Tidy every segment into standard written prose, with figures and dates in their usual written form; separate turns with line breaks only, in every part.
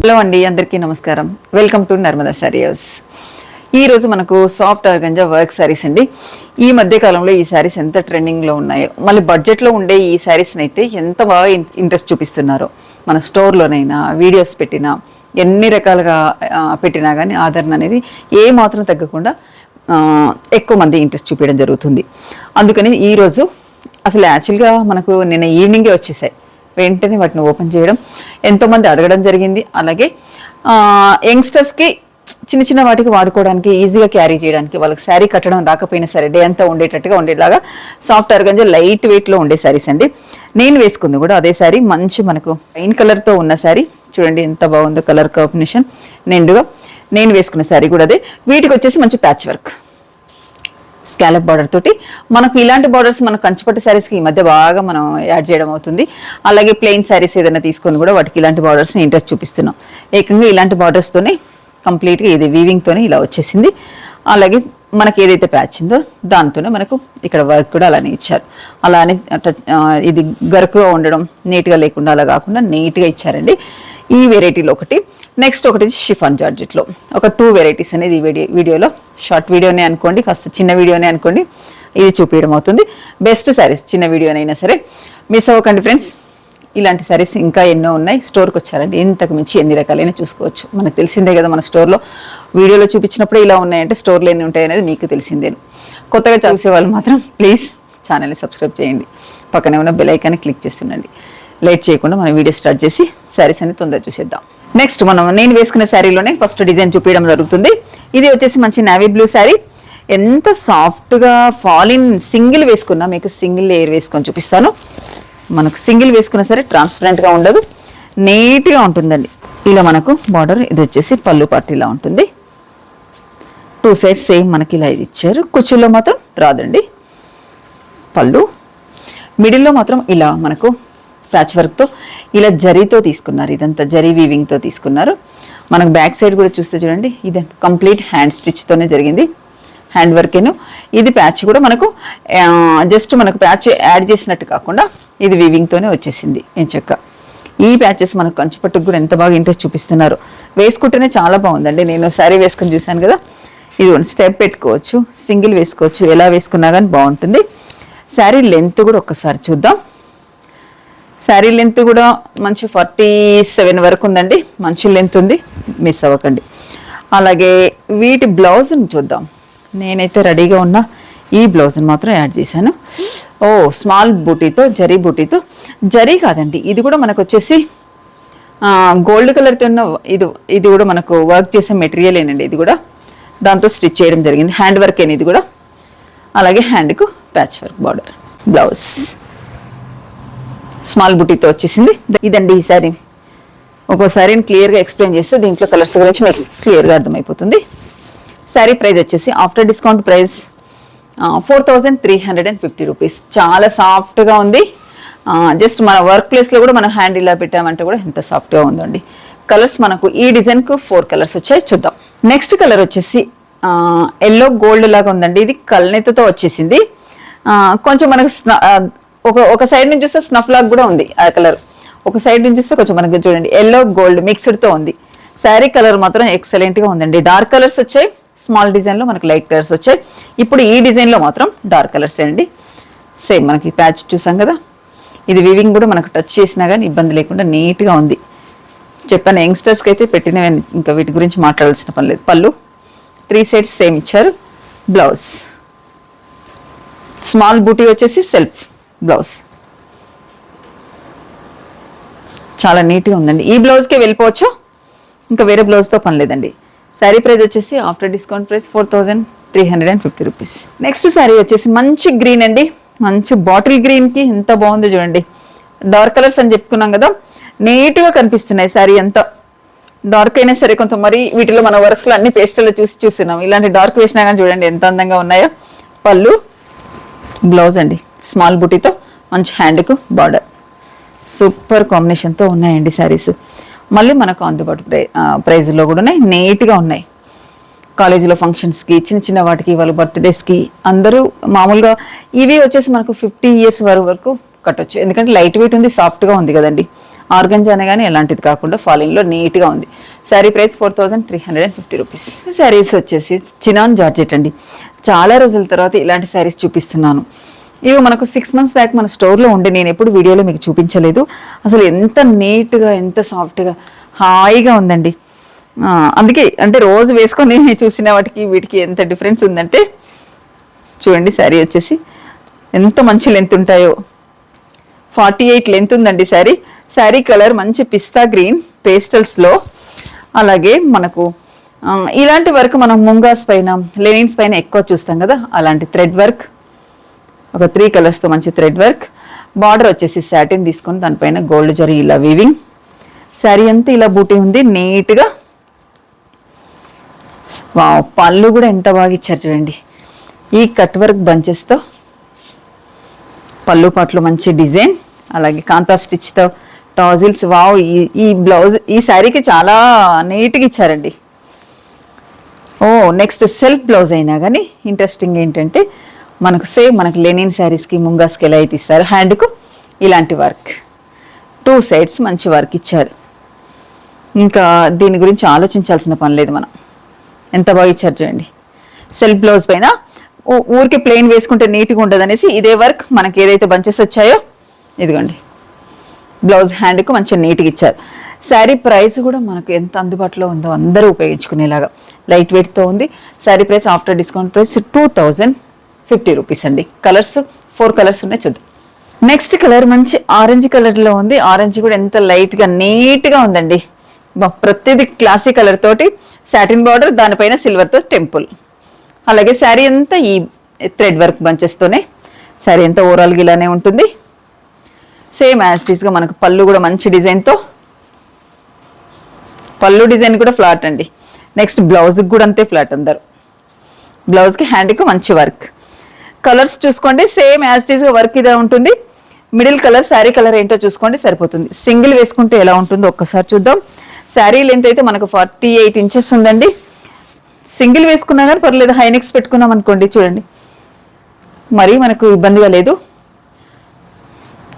Hello అండి, అందరికీ నమస్కారం. Welcome to Narmada saris. ఈ రోజు మనకు సాఫ్ట్ ఆర్గంజా వర్క్ శారీస్ అండి. ఈ మధ్య కాలంలో ఈ శారీస్ ఎంత ట్రెండింగ్లో ఉన్నాయో, మళ్ళీ బడ్జెట్లో ఉండే ఈ శారీస్ని అయితే ఎంత బాగా ఇంట్రెస్ట్ చూపిస్తున్నారో. మన స్టోర్లోనైనా వీడియోస్ పెట్టినా ఎన్ని రకాలుగా పెట్టినా కానీ ఆదరణ అనేది ఏ మాత్రం తగ్గకుండా ఎక్కువ మంది ఇంట్రెస్ట్ చూపించడం జరుగుతుంది. అందుకని ఈరోజు అసలు యాక్చువల్గా మనకు నిన్న ఈవినింగే వచ్చేసాయి. వెంటనే వాటిని ఓపెన్ చేయడం, ఎంతోమంది అడగడం జరిగింది. అలాగే యంగ్స్టర్స్కి చిన్న చిన్న వాటికి వాడుకోవడానికి, ఈజీగా క్యారీ చేయడానికి, వాళ్ళకి శారీ కట్టడం రాకపోయినా సరే డే అంతా ఉండేటట్టుగా ఉండేలాగా సాఫ్ట్ ఆర్గంజా లైట్ వెయిట్లో ఉండే శారీస్ అండి. నేను వేసుకుంది కూడా అదే శారీ, మంచి మనకు వైన్ కలర్తో ఉన్న శారీ. చూడండి ఎంత బాగుందో కలర్ కాంబినేషన్, నిండుగా. నేను వేసుకున్న శారీ కూడా అదే. వీటికి వచ్చేసి మంచి ప్యాచ్ వర్క్ స్కాలప్ బార్డర్ తోటి. మనకు ఇలాంటి బార్డర్స్ మన కంచిపట్టు శారీస్కి ఈ మధ్య బాగా మనం యాడ్ చేయడం అవుతుంది. అలాగే ప్లెయిన్ శారీస్ ఏదైనా తీసుకొని కూడా వాటికి ఇలాంటి బార్డర్స్ని ఇంట్రెస్ట్ చూపిస్తున్నాం. ఏకంగా ఇలాంటి బార్డర్స్తోనే కంప్లీట్గా ఇది వీవింగ్తోనే ఇలా వచ్చేసింది. అలాగే మనకి ఏదైతే ప్యాచ్ ఉందో దాంతోనే మనకు ఇక్కడ వర్క్ కూడా అలానే ఇచ్చారు. అలానే ఇది గరుకుగా ఉండడం, నీట్గా లేకుండా అలా కాకుండా నీట్గా ఇచ్చారండి. ఈ వెరైటీలో ఒకటి. నెక్స్ట్ ఒకటి షిఫాన్ జార్జెట్లో ఒక 2 వెరైటీస్ అనేది వీడియోలో, షార్ట్ వీడియోనే అనుకోండి, కాస్త చిన్న వీడియోనే అనుకోండి, ఇది చూపించడం అవుతుంది. బెస్ట్ శారీస్, చిన్న వీడియోనైనా సరే మిస్ అవ్వకండి ఫ్రెండ్స్. ఇలాంటి శారీస్ ఇంకా ఎన్నో ఉన్నాయి. స్టోర్కి వచ్చారండి, ఇంతకు మించి ఎన్ని రకాలైనా చూసుకోవచ్చు. మనకు తెలిసిందే కదా, మన స్టోర్లో వీడియోలో చూపించినప్పుడే ఇలా ఉన్నాయంటే స్టోర్లో ఎన్ని ఉంటాయి అనేది మీకు తెలిసిందేను. కొత్తగా చూసే వాళ్ళు మాత్రం ప్లీజ్ ఛానల్ని సబ్స్క్రైబ్ చేయండి, పక్కనే ఉన్న బెల్ ఐకాన్ని క్లిక్ చేస్తుండండి. లేట్ చేయకుండా మనం వీడియో స్టార్ట్ చేసి శారీస్ అనేది తొందరగా చూసేద్దాం. నెక్స్ట్ నేను వేసుకున్న శారీలోనే ఫస్ట్ డిజైన్ చూపించడం జరుగుతుంది. ఇది వచ్చేసి మంచి నేవీ బ్లూ శారీ. ఎంత సాఫ్ట్గా ఫాలిన్. సింగిల్ వేసుకున్నా, మీకు సింగిల్ లేయర్ వేసుకొని చూపిస్తాను. మనకు సింగిల్ వేసుకున్నా సరే ట్రాన్స్పరెంట్గా ఉండదు, నీట్గా ఉంటుందండి. ఇలా మనకు బార్డర్, ఇది వచ్చేసి పళ్ళు పార్ట్ ఇలా ఉంటుంది. 2 సైడ్స్ సేమ్ మనకి ఇలా ఇది ఇచ్చారు. కుచ్చుల్లో మాత్రం రాదండి పళ్ళు. మిడిల్లో మాత్రం ఇలా మనకు ప్యాచ్ వర్క్తో ఇలా జరీతో తీసుకున్నారు. ఇదంతా జరీ వీవింగ్తో తీసుకున్నారు. మనకు బ్యాక్ సైడ్ కూడా చూస్తే చూడండి, ఇది కంప్లీట్ హ్యాండ్ స్టిచ్తోనే జరిగింది. హ్యాండ్ వర్కేను. ఇది ప్యాచ్ కూడా మనకు జస్ట్ మనకు ప్యాచ్ యాడ్ చేసినట్టు కాకుండా ఇది వీవింగ్తోనే వచ్చేసింది. ఎంచక్క ఈ ప్యాచెస్ మనకు కంచిపట్టుకు కూడా ఎంత బాగా ఇంట్రెస్ట్ చూపిస్తున్నారు. వేసుకుంటేనే చాలా బాగుందండి. నేను శారీ వేసుకొని చూశాను కదా, ఇది స్టెప్ పెట్టుకోవచ్చు, సింగిల్ వేసుకోవచ్చు, ఎలా వేసుకున్నా కానీ బాగుంటుంది. శారీ లెంత్ కూడా ఒక్కసారి చూద్దాం. శారీ లెంత్ కూడా మంచి 47 వరకు ఉందండి, మంచి లెంత్ ఉంది, మిస్ అవ్వకండి. అలాగే వీటి బ్లౌజ్ని చూద్దాం. నేనైతే రెడీగా ఉన్న ఈ బ్లౌజ్ని మాత్రం యాడ్ చేశాను. స్మాల్ బూటీతో, జరీ బూటీతో. జరీ కాదండి, ఇది కూడా మనకు వచ్చేసి గోల్డ్ కలర్తో ఉన్న ఇది కూడా మనకు వర్క్ చేసే మెటీరియల్ ఏనండి. ఇది కూడా దాంతో స్టిచ్ చేయడం జరిగింది. హ్యాండ్ వర్క్ ఏని ఇది కూడా. అలాగే హ్యాండ్కు patch work border. Blouse small బుటీతో వచ్చేసింది. ఇదండి ఈ శారీ. ఒక్కోసారి క్లియర్గా ఎక్స్ప్లెయిన్ చేస్తే దీంట్లో కలర్స్ గురించి మీకు క్లియర్గా అర్థమైపోతుంది. శారీ ప్రైస్ వచ్చేసి ఆఫ్టర్ డిస్కౌంట్ ప్రైస్ 4350 రూపీస్. చాలా సాఫ్ట్గా ఉంది. జస్ట్ మన వర్క్ ప్లేస్లో కూడా మనం హ్యాండ్ ఇలా పెట్టామంటే కూడా ఎంత సాఫ్ట్గా ఉందండి. కలర్స్ మనకు ఈ డిజైన్కు 4 కలర్స్ వచ్చాయి, చూద్దాం. నెక్స్ట్ కలర్ వచ్చేసి ఎల్లో గోల్డ్ లాగా ఉందండి. ఇది కల్నెత్తతో వచ్చేసింది. కొంచెం మనకు ఒక సైడ్ నుంచి చూస్తే స్నఫ్ లాగా కూడా ఉంది ఆ కలర్. ఒక సైడ్ నుంచి చూస్తే కొంచెం మనకి చూడండి ఎల్లో గోల్డ్ మిక్స్డ్తో ఉంది. శారీ కలర్ మాత్రం ఎక్సలెంట్గా ఉందండి. డార్క్ కలర్స్ వచ్చాయి, స్మాల్ డిజైన్లో మనకు లైట్ కలర్స్ వచ్చాయి. ఇప్పుడు ఈ డిజైన్లో మాత్రం డార్క్ కలర్స్ అండి. సేమ్ మనకి ప్యాచ్ చూసాం కదా, ఇది వీవింగ్ కూడా మనకు టచ్ చేసినా కానీ ఇబ్బంది లేకుండా నీట్గా ఉంది. చెప్పాను యంగ్స్టర్స్కి అయితే పెట్టినవి, ఇంకా వీటి గురించి మాట్లాడాల్సిన పని లేదు. పళ్ళు 3 సైడ్స్ సేమ్ ఇచ్చారు. బ్లౌజ్ స్మాల్ బూటీ వచ్చేసి సెల్ఫ్ బ్లౌజ్. చాలా నీట్గా ఉందండి. ఈ బ్లౌజ్కే వెళ్ళిపోవచ్చు, ఇంకా వేరే బ్లౌజ్తో పని లేదండి. శారీ ప్రైస్ వచ్చేసి after discount price 4350 rupees. Next sari వచ్చేసి మంచి గ్రీన్ అండి. మంచి బాటిల్ గ్రీన్కి ఎంత బాగుందో చూడండి. డార్క్ కలర్స్ అని చెప్పుకున్నాం కదా, నీట్గా కనిపిస్తున్నాయి. శారీ అంతా డార్క్ అయినా సరే కొంత మరి వీటిలో మన వర్క్స్లో అన్ని పేస్టల్లో చూస్తున్నాం. ఇలాంటి డార్క్ వేసినా కానీ చూడండి ఎంత అందంగా ఉన్నాయో. పళ్ళు, బ్లౌజ్ అండి స్మాల్ బుటీతో, మంచి హ్యాండ్కు బార్డర్. సూపర్ కాంబినేషన్తో ఉన్నాయండి శారీస్. మళ్ళీ మనకు అందుబాటు ప్రైజ్లో కూడా ఉన్నాయి, నీట్గా ఉన్నాయి. కాలేజీలో ఫంక్షన్స్కి, చిన్న చిన్న వాటికి, వాళ్ళ బర్త్డేస్కి అందరూ మామూలుగా ఇవి వచ్చేసి మనకు 50 ఇయర్స్ వరకు కట్టొచ్చు. ఎందుకంటే లైట్ వెయిట్ ఉంది, సాఫ్ట్గా ఉంది కదండి. ఆర్గంజా అనగానే ఎలాంటిది కాకుండా ఫాలిన్లో నీట్గా ఉంది. Sari price 4350 rupees. శారీస్ వచ్చేసి చినాన్ జార్జెట్ అండి. చాలా రోజుల తర్వాత ఇలాంటి శారీస్ చూపిస్తున్నాను. ఇవి మనకు 6 months బ్యాక్ మన స్టోర్లో ఉండే, నేను ఎప్పుడు వీడియోలో మీకు చూపించలేదు. అసలు ఎంత నీట్గా, ఎంత సాఫ్ట్గా, హాయిగా ఉందండి. అందుకే అంటే రోజు వేసుకొని చూసిన వాటికి వీటికి ఎంత డిఫరెన్స్ ఉందంటే చూడండి. శారీ వచ్చేసి ఎంత మంచి లెంత్ ఉంటాయో, 48 లెంత్ ఉందండి శారీ. శారీ కలర్ మంచి పిస్తా గ్రీన్ పేస్టల్స్లో. అలాగే మనకు ఇలాంటి వర్క్ మనం ముంగాస్ పైన, లెనిన్స్ పైన ఎక్కువ చూస్తాం కదా, అలాంటి థ్రెడ్ వర్క్, ఒక 3 కలర్స్తో మంచి థ్రెడ్ వర్క్. బార్డర్ వచ్చేసి సాటిన్ తీసుకొని దానిపైన గోల్డ్ జరీ ఇలా వీవింగ్. శారీ అంతా ఇలా బూటీ ఉంది నీట్గా. పళ్ళు కూడా ఎంత బాగా ఇచ్చారు చూడండి. ఈ కట్ వర్క్ బంచెస్తో పళ్ళు పాటలు మంచి డిజైన్, అలాగే కాంతా స్టిచ్తో టాజిల్స్. ఈ బ్లౌజ్ ఈ శారీకి చాలా నీట్గా ఇచ్చారండి. నెక్స్ట్ సెల్ఫ్ బ్లౌజ్ అయినా కానీ ఇంట్రెస్టింగ్ ఏంటంటే మనకు లెనిన్ శారీస్కి, ముంగాస్కి ఎలా అయితే ఇస్తారు, హ్యాండ్కు ఇలాంటి వర్క్ 2 sides మంచి వర్క్ ఇచ్చారు. ఇంకా దీని గురించి ఆలోచించాల్సిన పని లేదు మనం. ఎంత బాగా ఇచ్చారు చూడండి. సెల్ఫ్ బ్లౌజ్ పైన ఊరికి ప్లెయిన్ వేసుకుంటే నీట్గా ఉండదు అనేసి ఇదే వర్క్ మనకి ఏదైతే బంచెస్ వచ్చాయో ఇదిగోండి. బ్లౌజ్ హ్యాండ్కు మంచిగా నీట్గా ఇచ్చారు. శారీ ప్రైస్ కూడా మనకు ఎంత అందుబాటులో ఉందో అందరూ ఉపయోగించుకునేలాగా లైట్ వెయిట్తో ఉంది. Sari price after discount price 2050 rupees అండి. కలర్స్ 4 కలర్స్ ఉన్నాయి, చూద్దాం. నెక్స్ట్ కలర్ మంచి ఆరెంజ్ కలర్లో ఉంది. ఆరెంజ్ కూడా ఎంత లైట్గా నీట్గా ఉందండి. ప్రతిదీ క్లాసీ కలర్ తోటి సాటిన్ బార్డర్, దానిపైన సిల్వర్తో టెంపుల్. అలాగే శారీ అంతా ఈ థ్రెడ్ వర్క్ బంచెస్తోనే శారీ అంతా ఓవరాల్గా ఇలానే ఉంటుంది. సేమ్ యాస్టీస్గా మనకు పళ్ళు కూడా మంచి డిజైన్తో, పళ్ళు డిజైన్ కూడా ఫ్లాట్ అండి. నెక్స్ట్ బ్లౌజ్కి కూడా అంతే ఫ్లాట్. అందరు బ్లౌజ్కి హ్యాండ్కి మంచి వర్క్. కలర్స్ చూసుకోండి, సేమ్ యాస్టీస్గా వర్క్ ఇదే ఉంటుంది. మిడిల్ కలర్ శారీ కలర్ ఏంటో చూసుకోండి సరిపోతుంది. సింగిల్ వేసుకుంటే ఎలా ఉంటుందో ఒక్కసారి చూద్దాం. శారీ లెంత్ అయితే మనకు 48 inches ఉందండి. సింగిల్ వేసుకున్నా కానీ పర్లేదు. హైనెక్స్ పెట్టుకున్నాం అనుకోండి, చూడండి మరీ మనకు ఇబ్బందిగా లేదు.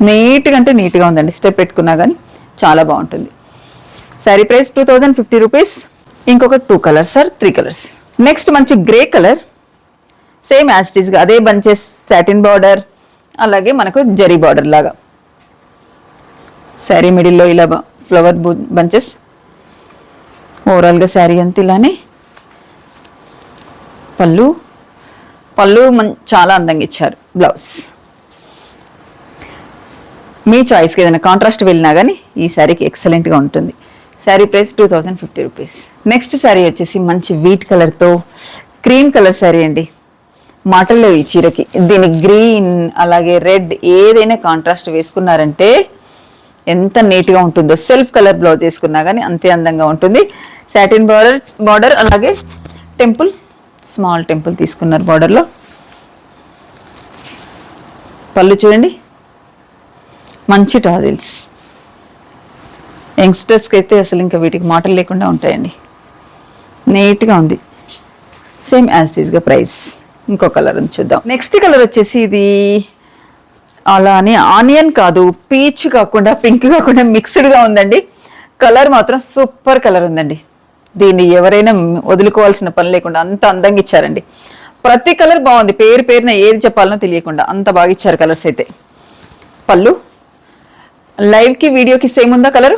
నీట్గా అంటే నీట్గా ఉందండి. స్టెప్ పెట్టుకున్నా కానీ చాలా బాగుంటుంది. Sari price 2050 rupees. ఇంకొక 2 కలర్స్ ఆర్ 3 కలర్స్. నెక్స్ట్ మంచి గ్రే కలర్, సేమ్ యాస్టీస్గా అదే బంచెస్, సాటిన్ బార్డర్, అలాగే మనకు జరీ బార్డర్ లాగా. శారీ మిడిల్లో ఇలా ఫ్లవర్ బంచెస్. ఓవరాల్గా శారీ అంతా ఇలానే. పళ్ళు చాలా అందంగా ఇచ్చారు. బ్లౌజ్ మీ చాయిస్కి ఏదైనా కాంట్రాస్ట్ వెళ్ళినా కానీ ఈ శారీకి ఎక్సలెంట్గా ఉంటుంది. Sari price 2050 rupees. Next sari వచ్చేసి మంచి వీట్ కలర్తో క్రీమ్ కలర్ శారీ అండి. మాటల్లో ఈ చీరకి దీని గ్రీన్ అలాగే రెడ్ ఏదైనా కాంట్రాస్ట్ వేసుకున్నారంటే ఎంత నీట్గా ఉంటుందో. సెల్ఫ్ కలర్ బ్లౌజ్ వేసుకున్నా కానీ అంతే అందంగా ఉంటుంది. సాటిన్ బార్డర్ అలాగే టెంపుల్, స్మాల్ టెంపుల్ తీసుకున్నారు బార్డర్లో. పళ్ళు చూడండి మంచి టాజిల్స్. యంగ్స్టర్స్కి అయితే అసలు ఇంకా వీటికి మాటలు లేకుండా ఉంటాయండి. నీట్గా ఉంది. సేమ్ యాజ్ ఇట్ ఈస్గా ప్రైస్. ఇంకో కలర్ చూద్దాం. నెక్స్ట్ కలర్ వచ్చేసి ఇది అలా అని ఆనియన్ కాదు, పీచ్ కాకుండా, పింక్ కాకుండా మిక్స్డ్గా ఉందండి. కలర్ మాత్రం సూపర్ కలర్ ఉందండి. దీన్ని ఎవరైనా వదులుకోవాల్సిన పని లేకుండా అంత అందంగా ఇచ్చారండి. ప్రతి కలర్ బాగుంది. పేరున ఏది చెప్పాలనో తెలియకుండా అంత బాగా ఇచ్చారు కలర్స్ అయితే. పళ్ళు లైవ్కి వీడియోకి సేమ్ ఉందా కలరు?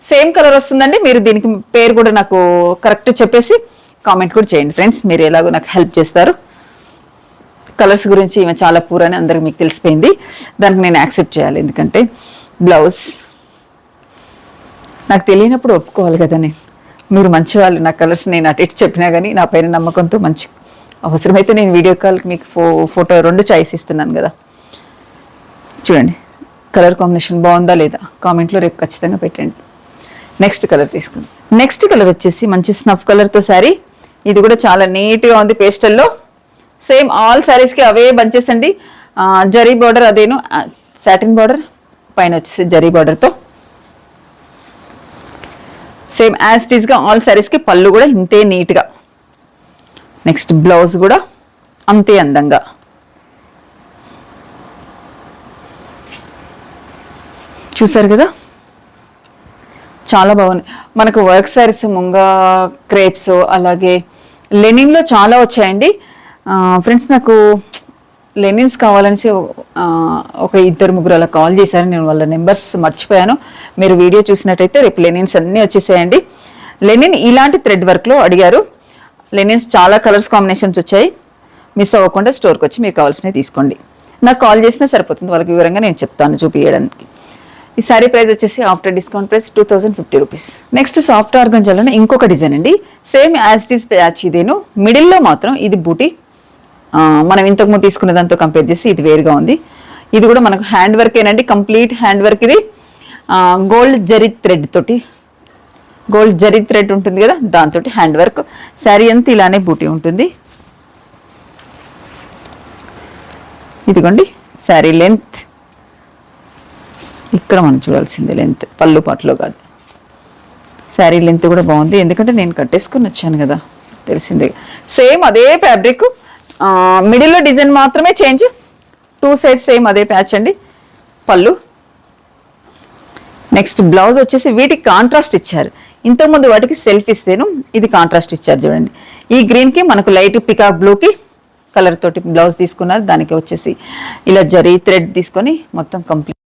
సేమ్ కలర్ వస్తుందండి. మీరు దీనికి పేరు కూడా నాకు కరెక్ట్ చెప్పేసి కామెంట్ కూడా చేయండి ఫ్రెండ్స్. మీరు ఎలాగో నాకు హెల్ప్ చేస్తారు. కలర్స్ గురించి ఈమె చాలా పూర్ అని అందరికి మీకు తెలిసిపోయింది. దానికి నేను యాక్సెప్ట్ చేయాలి. ఎందుకంటే బ్లౌజ్ నాకు తెలియనప్పుడు ఒప్పుకోవాలి కదా. మీరు మంచి వాళ్ళు. నా కలర్స్ నేను అటు ఇటు చెప్పినా కానీ నా పైన నమ్మకంతో మంచి, అవసరమైతే నేను వీడియో కాల్కి మీకు ఫోటో 2 చాయిస్ ఇస్తున్నాను కదా. చూడండి కలర్ కాంబినేషన్ బాగుందా లేదా కామెంట్లో రేపు ఖచ్చితంగా పెట్టండి. నెక్స్ట్ కలర్ తీసుకుందాం. నెక్స్ట్ కలర్ వచ్చేసి మంచి స్నఫ్ కలర్తో శారీ. ఇది కూడా చాలా నీట్గా ఉంది పేస్టల్లో. సేమ్ ఆల్ శారీస్కి అవే బంచెస్ అండి. జరీ బార్డర్ అదేను, సాటిన్ బార్డర్ పైన వచ్చేసి జరీ బార్డర్తో. సేమ్ యాజ్ ఇట్ ఈస్గా ఆల్ శారీస్కి పళ్ళు కూడా ఇంతే నీట్గా. నెక్స్ట్ బ్లౌజ్ కూడా అంతే అందంగా. చూసారు కదా చాలా బాగుంది. మనకు వర్క్ సారీస్ ముంగా క్రేప్స్ అలాగే లెనిన్లో చాలా వచ్చాయండి. ఫ్రెండ్స్ నాకు లెనిన్స్ కావాలనేసి ఒక 2-3 అలా కాల్ చేశారు. నేను వాళ్ళ నెంబర్స్ మర్చిపోయాను. మీరు వీడియో చూసినట్టయితే రేపు లెనిన్స్ అన్నీ వచ్చేసాయండి. లెనిన్ ఇలాంటి థ్రెడ్ వర్క్లో అడిగారు. లెనిన్స్ చాలా కలర్స్ కాంబినేషన్స్ వచ్చాయి. మిస్ అవ్వకుండా స్టోర్కి వచ్చి మీరు కావాల్సినవి తీసుకోండి. నాకు కాల్ చేసినా సరిపోతుంది, వాళ్ళకి వివరంగా నేను చెప్తాను చూపించడానికి. ఈ సారీ ప్రైస్ వచ్చేసి after discount price 2050 rupees. Next soft ఆర్గంజాలోనే ఇంకొక డిజైన్ అండి. Same as it is patch ఇదేను. మిడిల్లో మాత్రం ఇది బూటీ. మనం ఇంతకుముందు తీసుకున్న దాంతో కంపేర్ చేసి ఇది వేరుగా ఉంది. ఇది కూడా మనకు హ్యాండ్ వర్క్ ఏనండి, కంప్లీట్ హ్యాండ్ వర్క్. ఇది గోల్డ్ జరీ థ్రెడ్ తోటి, గోల్డ్ జరీ థ్రెడ్ ఉంటుంది కదా, దాంతో హ్యాండ్ వర్క్. శారీ అంతా ఇలానే బూటీ ఉంటుంది. ఇదిగోండి శారీ లెంత్ ఇక్కడ మనం చూడాల్సిందే, లెంత్ పళ్ళు పాటలో కాదు. శారీ లెంత్ కూడా బాగుంది, ఎందుకంటే నేను కట్టేసుకుని వచ్చాను కదా, తెలిసిందే. సేమ్ అదే ఫ్యాబ్రిక్, మిడిల్లో డిజైన్ మాత్రమే చేంజ్. 2 సైడ్స్ సేమ్ అదే ప్యాచ్ అండి. పళ్ళు. నెక్స్ట్ బ్లౌజ్ వచ్చేసి వీటికి కాంట్రాస్ట్ ఇచ్చారు. ఇంతకుముందు వాటికి సెల్ఫ్ ఇస్తేను, ఇది కాంట్రాస్ట్ ఇచ్చారు చూడండి. ఈ గ్రీన్కి మనకు లైట్ పికాక్ బ్లూకి కలర్ తోటి బ్లౌజ్ తీసుకున్నారు. దానికి వచ్చేసి ఇలా జరీ థ్రెడ్ తీసుకొని మొత్తం కంప్లీట్